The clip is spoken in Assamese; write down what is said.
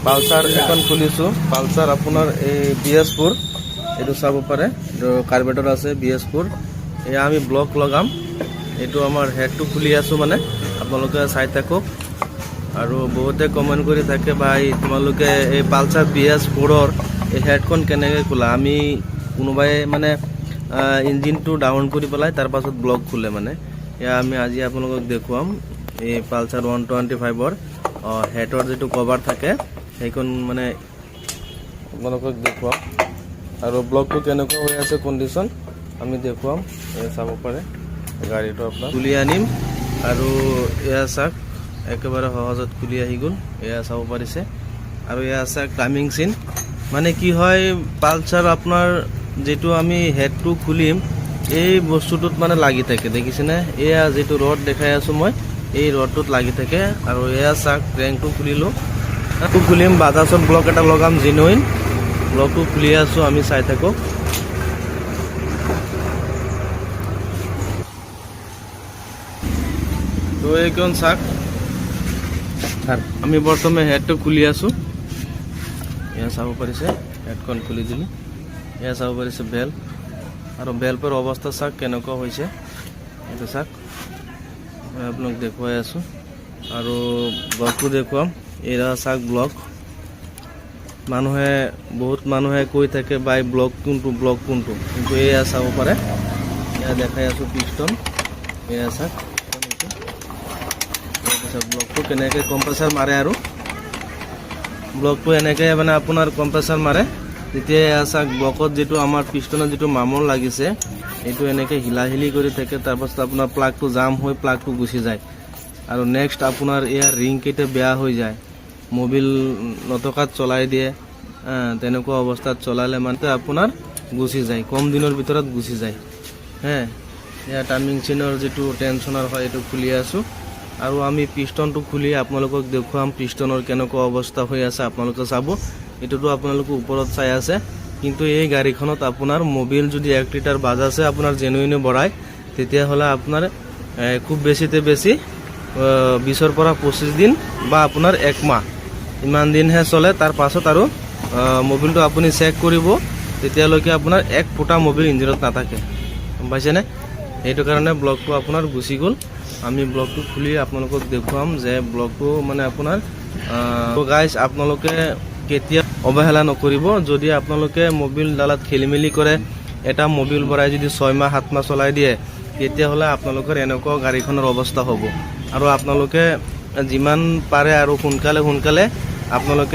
পালসাৰ এখন খুলিছোঁ পালসাৰ আপোনাৰ এই BS4 এইটো চাব পাৰে এইটো কাৰ্বেটৰ আছে BS4 এয়া আমি ব্লক লগাম এইটো আমাৰ হেডটো খুলি আছোঁ মানে আপোনালোকে চাই থাকক আৰু বহুতে কমেন্ট কৰি থাকে ভাই তোমালোকে এই পালসাৰ BS4ৰ এই হেডখন কেনেকৈ খোলা আমি কোনোবাই মানে ইঞ্জিনটো ডাউন কৰি পেলাই তাৰ পাছত ব্লক খুলে মানে এয়া আমি আজি আপোনালোকক দেখুৱাম এই পালসাৰ 125ৰ হেডৰ যেটো কভাৰ থাকে সেইখন মানে আপোনালোকক দেখুৱাম আৰু ব্লকটো কেনেকুৱা হৈ আছে কণ্ডিশ্যন আমি দেখুৱাম এই চাব পাৰে গাড়ীটো আপোনাৰ খুলি আনিম আৰু এয়া চাক একেবাৰে সহজত খুলি আহি গ'ল এয়া চাব পাৰিছে আৰু এয়া আছে টাইমিং চিন মানে কি হয় পালসাৰ আপোনাৰ যেটো আমি হেডটো খুলিম এই বস্তুটোত মানে লাগি থাকে দেখিছেনে এয়া যেটো ৰড দেখাই আছো মই এই ৰডটোত লাগি থাকে আৰু এয়া চাক ক্ৰেংকটো খুলিলো তো খুলিম বাজাজৰ ব্লক এটা লগাম জেনুইন ব্লকটো খুলি আছো আমি চাই থাকো তো এইখন চাক আমি বৰ্তমানে হেডটো খুলি আছো এয়া চাব পাৰিছে হেডখন খুলি দিলি এয়া চাব পাৰিছে বেল আৰু বেলপৰ অৱস্থা চাক কেনেকুৱা হৈছে এইটো চাক মই আপোনাক দেখুৱাই আছো আৰু ব্লকটো দেখুৱাম এৰা চাক ব্লক বহুত মানুহে কৈ থাকে বাই ব্লক কোনটো কিন্তু এয়া চাব পাৰে এয়া দেখাই আছো পিস্টন এয়া চাক ব্লকটো কেনেকৈ কম্প্ৰেসাৰ মাৰে আৰু ব্লকটো এনেকৈ মানে আপোনাৰ কম্প্ৰেসাৰ মাৰে তেতিয়া এয়া চাক ব্লকত যেটো আমাৰ পিস্টনত যেটো মামল লাগিছে এইটো এনেকৈ হিলাহিলি কৰি থাকে তাৰপাছত আপোনাৰ প্লাগটো জাম হৈ প্লাগটো গুচি যায় আৰু নেক্সট আপোনাৰ এয়া ৰিং কেইটা বেয়া হৈ যায় মোবিল নটকাত চলাই দিয়ে তেনেকুৱা অৱস্থাত চলালে মানে আপোনাৰ গুচি যায় কম দিনৰ ভিতৰত গুচি যায় এয়া টাৰ্মিং চেইনৰ যেটো টেনচনৰ হয় এইটো খুলি আছো আৰু আমি পিস্টনটো খুলি আপোনালোকক দেখুৱাম পিস্টনৰ কেনেকুৱা অৱস্থা হৈ আছে আপোনালোকে চাব এটোটো আপোনালোকে ওপৰত চাই আছে কিন্তু এই গাড়ীখনত আপোনাৰ মোবিল যদি 1 লিটাৰ বাজাজে আপোনাৰ জেনুইনে বঢ়ায় তেতিয়া হলে আপোনাৰ খুব বেছিতে বেছি 20 পৰা 25 দিন বা আপোনাৰ 1 মাহ ইমান দিন হে চলে তাৰ পাছত আৰু মোবিলটো আপুনি চেক কৰিব তেতিয়ালৈকে আপোনাৰ 1 ফুটা মোবিল ইঞ্জিনত নাথাকে গম পাইছেনে এইটো কাৰণে ব্লকটো আপোনাৰ গুচি গ'ল আমি ব্লকটো খুলি আপোনালোকক দেখুৱাম যে ব্লকটো মানে আপোনাৰ গাইস আপোনালোকে কেতিয়া অবহেলা নকৰিব যদি আপোনালোকে মোবিল ডালত খেলিমেলি কৰে এটা মোবিল ভৰাই যদি 6 মাহ 7 মাহ চলাই দিয়ে তেতিয়া হলে আপোনালোকৰ এনেকুৱা গাড়ীখনৰ অৱস্থা হ'ব আৰু আপোনালোকে যিমান পাৰে আৰু সোনকালে আপোনালোকে